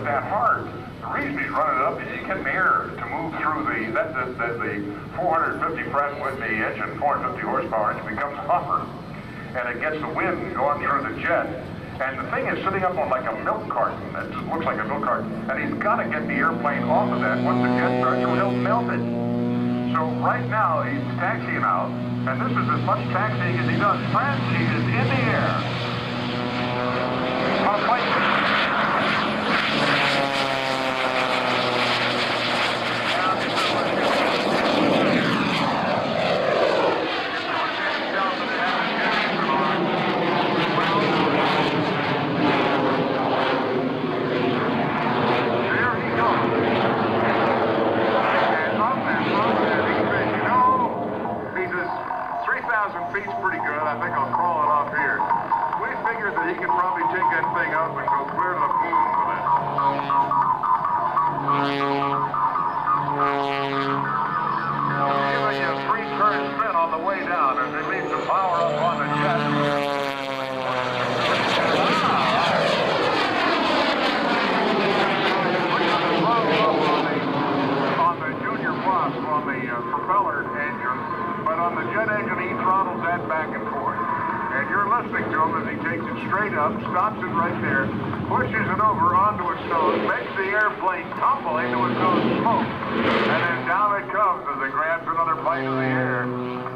that hard. The reason he's running it up is he's getting air to move through the 450 Pratt Whitney engine, 450 horsepower engine becomes hotter, and it gets the wind going through the jet. And the thing is sitting up on like a milk carton. It just looks like a milk carton. And he's got to get the airplane off of that. Once the jet starts, or he'll melt it. So right now he's taxiing out, and this is as much taxiing as he does. Friends, he is in the air. On a plane. Stops it right there, pushes it over onto its nose, makes the airplane tumble into its own smoke, and then down it comes as it grabs another bite of the air,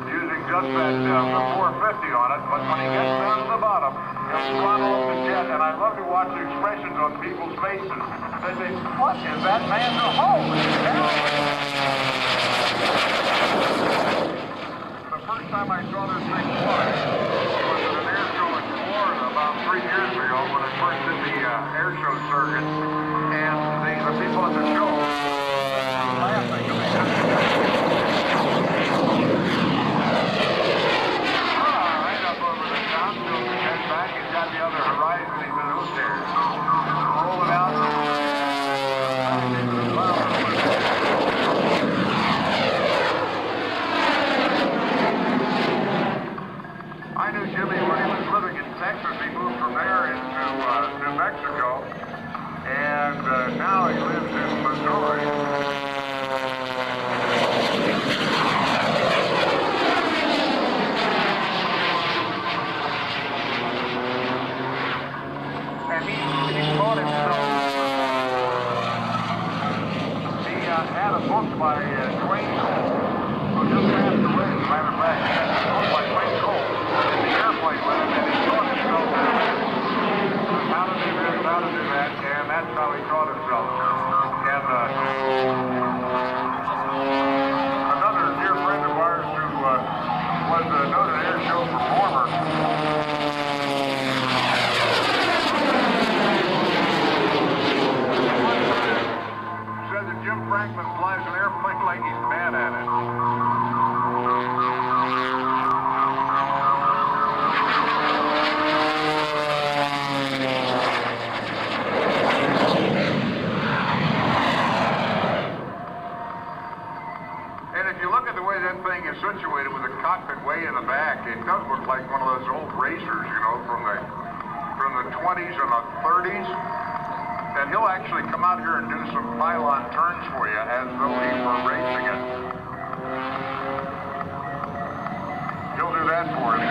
using just that 450 on it. But when he gets down to the bottom, he'll throttle up the jet, and I love to watch the expressions on people's faces. They say, "What is that man to hold?" The first time I saw this thing fly was at an air show in Florida about 3 years ago when I first did the air show circuit, and the people at the show were laughing at me. Right up over the top, tilts his head back, he's got the other horizon, he's in those there. Roll it out. I knew Jimmy when he was living in Texas. He moved from there into New Mexico, and now he lives in Missouri. And he taught himself. He had a book by Dwayne Cole, who just passed away, as a matter of fact. He had a book by Dwayne Cole in the airplane with him, and he taught himself how to do this, how to do that, and that's how he taught himself. And another dear friend of ours who was a noted air show performer, said that Jim Franklin flies an airplane like he's bad at it. Situated with a cockpit way in the back, it does look like one of those old racers, you know, from the 20s and the 30s. And he'll actually come out here and do some pylon turns for you as though he were racing it. He'll do that for you.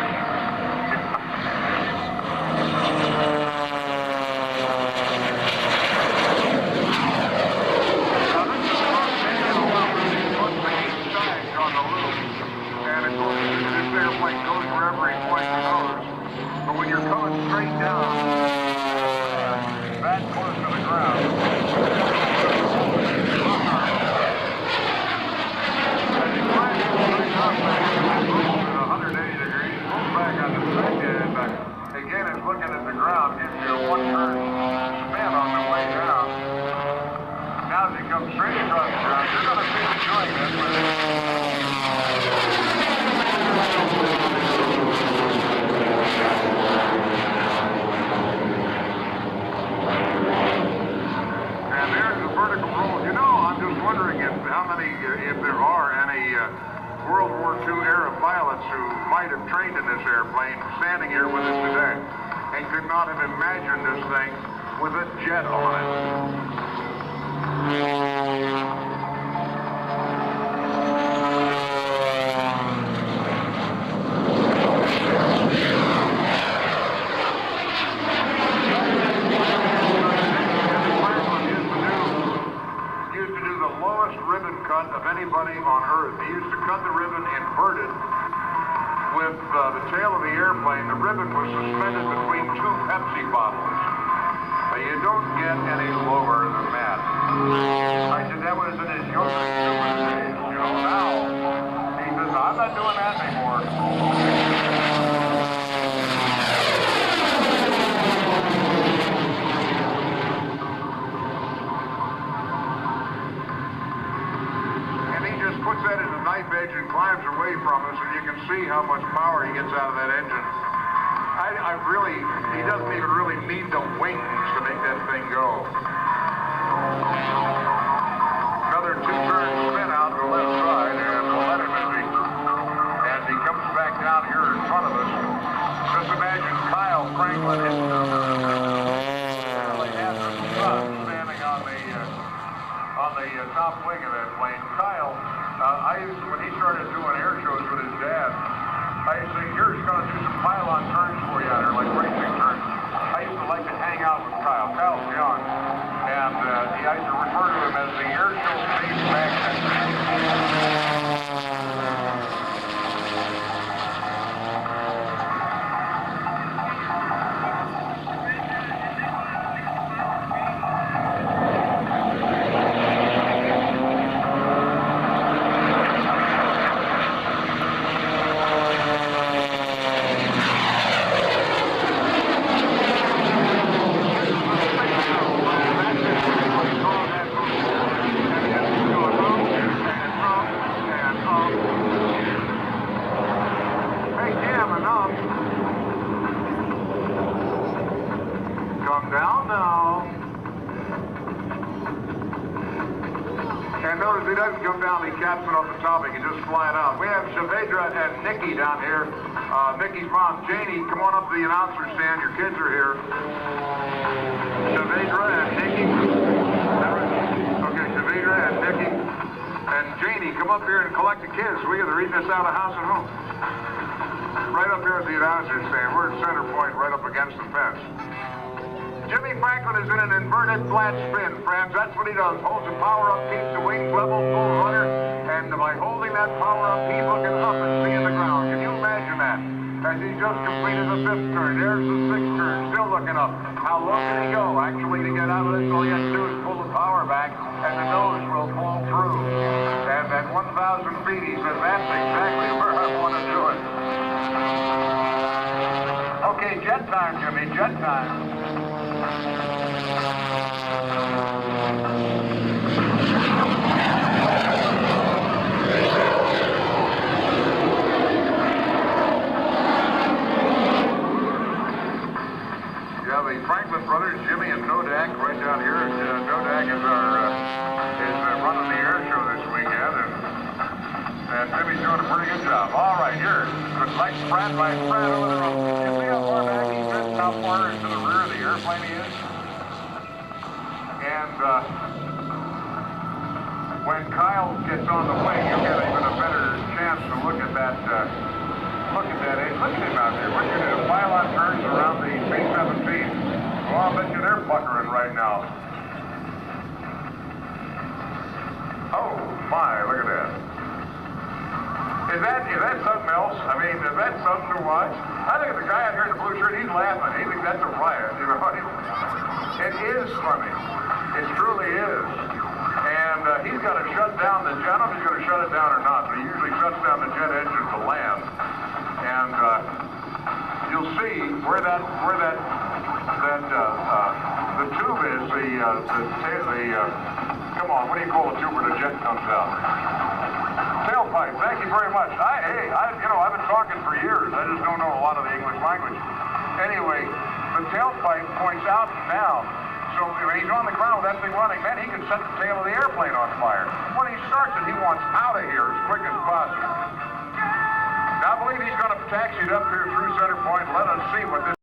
If there are any World War II era pilots who might have trained in this airplane standing here with us today and could not have imagined this thing with a jet on it. of anybody on Earth. He used to cut the ribbon inverted with the tail of the airplane. The ribbon was suspended between two Pepsi bottles. You don't get any lower than that. I said that was in his younger days, you know, now. He says, I'm not doing that anymore. And he just puts that in a knife edge and climbs away from us, and you can see how much power he gets out of that engine. He doesn't even really need the wings to make that thing go. Another two-turn spin out to the left side, and we'll let him as he comes back down here in front of us. Just imagine Kyle Franklin really has the sun standing on the top wing of that plane. Kyle, when he started doing air shows with his dad, I used to think, here's going to do some pylon turns for you out here, like racing turns. I used to like to hang out with Kyle. Kyle's young. And I used to refer to him as the air show face magnet. Come down now. And notice he doesn't come down, he caps it off the top, he can just fly it out. We have Shavedra and Nikki down here. Nikki's mom, Janie, come on up to the announcer stand, your kids are here. Shavedra and Nikki. Okay, Shavedra and Nikki. And Janie, come up here and collect the kids. We are reading this out of house and home. Right up here at the announcer stand. We're at center point, right up against the fence. Jimmy Franklin is in an inverted flat spin, friends. That's what he does. Holds the power up, keeps the wings level, full rudder, and by holding that power up, he's looking up and seeing the ground. Can you imagine that? As he just completed the 5th turn, there's the 6th turn, still looking up. How low can he go? Actually, to get out of this, all he has to do is pull the power back, and the nose will fall through. And at 1,000 feet, he says, that's exactly where I want to do it. Okay, jet time, Jimmy, jet time. Yeah, the Franklin brothers, Jimmy and Nodak, right down here. Nodak is running the air show this weekend, and Jimmy's doing a pretty good job. All right, here, like Pratt by Pratt over there. You see how far back he is? How far into the rear of the airplane he is? And when Kyle gets on the wing, you'll get even a better chance to look at that. Look at him out there. What you do? Pylon turns around the B-17. Well, I'll bet you they're puckering right now. Oh my! Look at that. Is that something else? I mean, is that something to watch? I think the guy out here in the blue shirt, he's laughing. He thinks that's a riot. You know, it is funny. It truly is. And he's got to shut down the jet. I don't know if he's going to shut it down or not, but he usually shuts down the jet engine to land. And you'll see where the tube is. Come on, what do you call the tube where the jet comes out? Tailpipe. Thank you very much. I've been talking for years. I just don't know a lot of the English language. Anyway, the tailpipe points out and down. So when he's on the ground with that thing running, man, he can set the tail of the airplane on fire. When he starts it, he wants out of here as quick as possible. Now, I believe he's going to taxi it up here through center point. Let us see what this